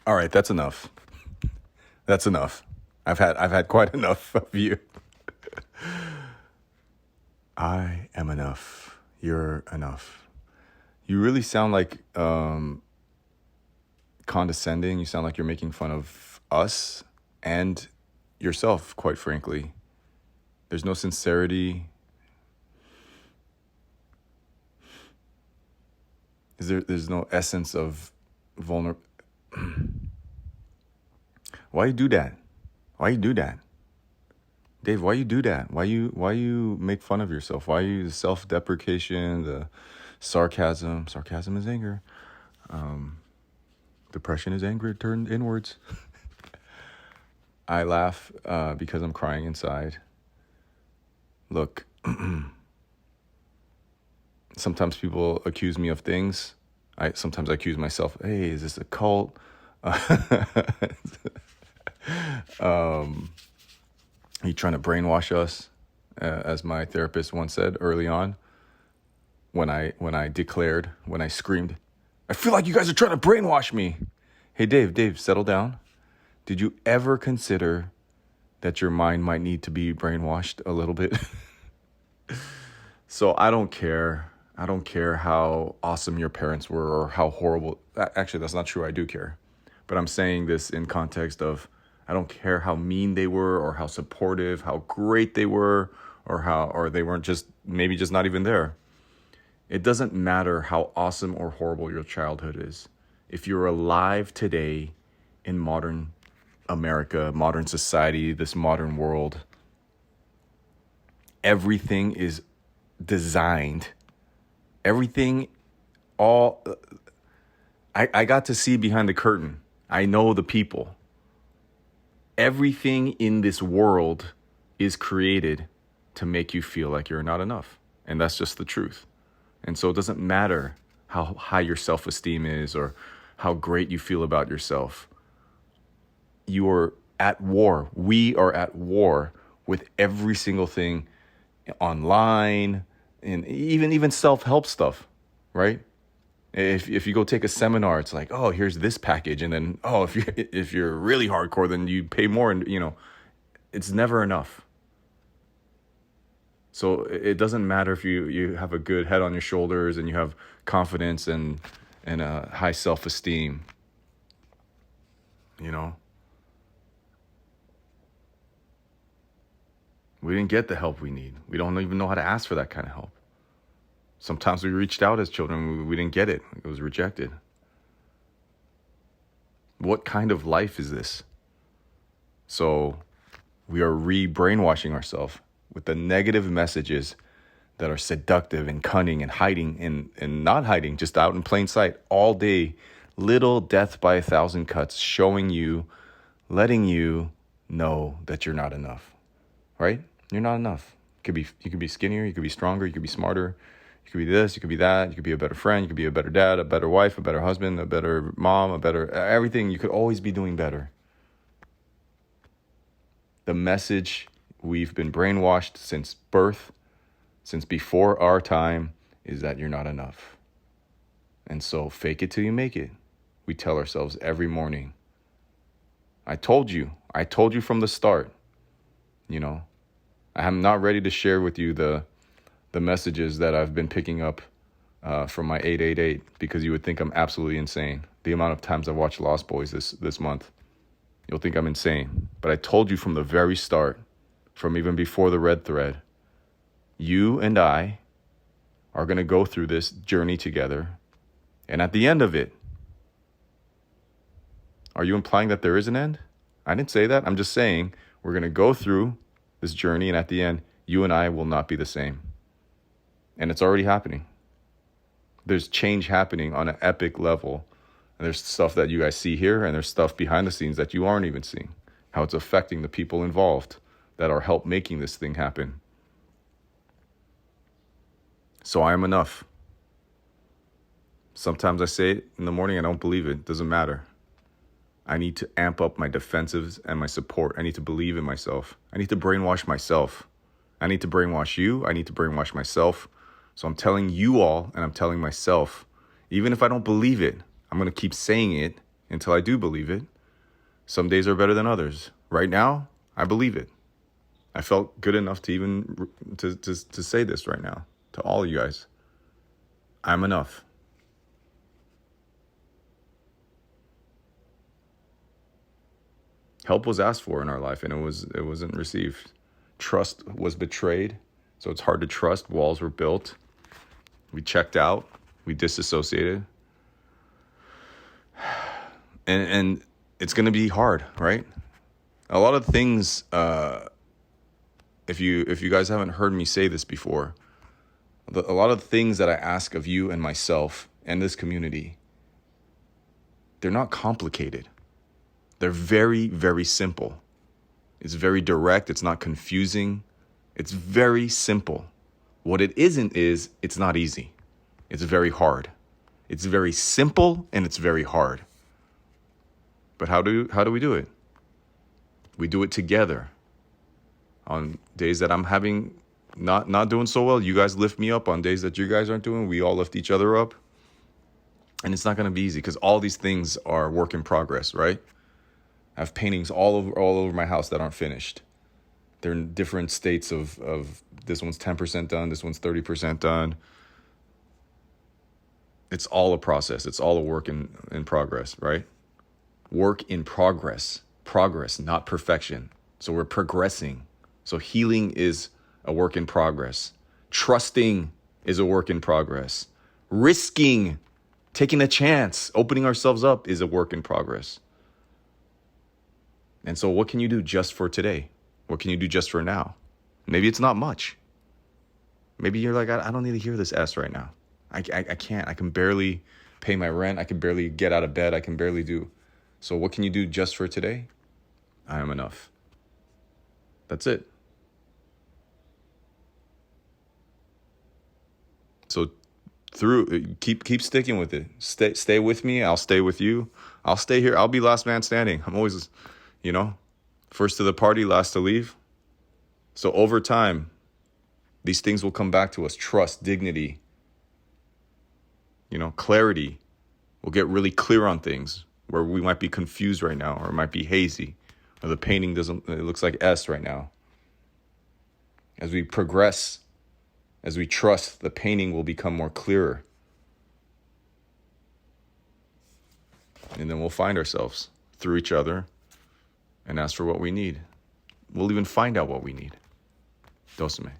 All right, that's enough. That's enough. I've had quite enough of you. I am enough. You're enough. You really sound like condescending. You sound like you're making fun of us and yourself, quite frankly. There's no sincerity. There's no essence of vulnerability. Why you do that? Why you do that? Dave, why you do that? Why you make fun of yourself? Why you the self-deprecation, the sarcasm? Sarcasm is anger. Depression is anger turned inwards. I laugh because I'm crying inside. Look, sometimes people accuse me of things. Sometimes I accuse myself. Hey, is this a cult? Are you trying to brainwash us? As my therapist once said early on, when I screamed, I feel like you guys are trying to brainwash me. Hey, Dave, settle down. Did you ever consider that your mind might need to be brainwashed a little bit? So I don't care. I don't care how awesome your parents were or how horrible. Actually, that's not true. I do care. But I'm saying this in context of I don't care how mean they were or how supportive, how great they were, or they weren't maybe just not even there. It doesn't matter how awesome or horrible your childhood is. If you're alive today in modern America, modern society, this modern world, everything is designed. Everything, I got to see behind the curtain. I know the people. Everything in this world is created to make you feel like you're not enough. And that's just the truth. And so it doesn't matter how high your self-esteem is or how great you feel about yourself. You are at war. We are at war with every single thing online and even self-help stuff, right? If you go take a seminar, it's like, oh, here's this package. And then, oh, if you're really hardcore, then you pay more. And, it's never enough. So it doesn't matter if you have a good head on your shoulders and you have confidence and a high self-esteem, We didn't get the help we need. We don't even know how to ask for that kind of help. Sometimes we reached out as children, we didn't get it. It was rejected. What kind of life is this? So we are re-brainwashing ourselves with the negative messages that are seductive and cunning and hiding and not hiding, just out in plain sight all day. Little death by 1,000 cuts, showing you, letting you know that you're not enough, right? You're not enough. You could be skinnier, you could be stronger, you could be smarter. You could be this, you could be that, you could be a better friend, you could be a better dad, a better wife, a better husband, a better mom, a better everything. You could always be doing better. The message we've been brainwashed since birth, since before our time, is that you're not enough. And so fake it till you make it. We tell ourselves every morning. I told you from the start, I am not ready to share with you the messages that I've been picking up from my 888 because you would think I'm absolutely insane. The amount of times I've watched Lost Boys this month, you'll think I'm insane. But I told you from the very start, from even before the red thread, you and I are going to go through this journey together. And at the end of it, are you implying that there is an end? I didn't say that. I'm just saying we're going to go through this journey, and at the end, you and I will not be the same. And it's already happening. There's change happening on an epic level. And there's stuff that you guys see here, and there's stuff behind the scenes that you aren't even seeing. How it's affecting the people involved that are help making this thing happen. So I am enough. Sometimes I say it in the morning, I don't believe it. It doesn't matter. I need to amp up my defensives and my support. I need to believe in myself. I need to brainwash myself. I need to brainwash you. I need to brainwash myself. So I'm telling you all, and I'm telling myself, even if I don't believe it, I'm going to keep saying it until I do believe it. Some days are better than others. Right now, I believe it. I felt good enough to even to say this right now to all of you guys. I'm enough. Help was asked for in our life, and it wasn't received. Trust was betrayed, so it's hard to trust. Walls were built. We checked out. We disassociated. And it's going to be hard, right? A lot of things, if you guys haven't heard me say this before, a lot of things that I ask of you and myself and this community, they're not complicated. They're very, very simple. It's very direct. It's not confusing. It's very simple. What it isn't is it's not easy. It's very hard. It's very simple and it's very hard. But how do we do it? We do it together. On days that I'm having not doing so well, you guys lift me up. On days that you guys aren't doing, we all lift each other up. And it's not going to be easy because all these things are work in progress, right? I have paintings all over my house that aren't finished. They're in different states of this one's 10% done, this one's 30% done. It's all a process. It's all a work in progress, right? Work in progress, not perfection. So we're progressing. So healing is a work in progress. Trusting is a work in progress. Risking, taking a chance, opening ourselves up is a work in progress. And so what can you do just for today? What can you do just for now? Maybe it's not much. Maybe you're like, I don't need to hear this S right now. I can't. I can barely pay my rent. I can barely get out of bed. I can barely do. So what can you do just for today? I am enough. That's it. So keep sticking with it. Stay with me. I'll stay with you. I'll stay here. I'll be last man standing. I'm always, first to the party, last to leave. So over time, these things will come back to us. Trust, dignity, clarity. We'll get really clear on things where we might be confused right now, or it might be hazy, or the painting it looks like S right now. As we progress, as we trust, the painting will become more clearer. And then we'll find ourselves through each other and ask for what we need. We'll even find out what we need. Dosame.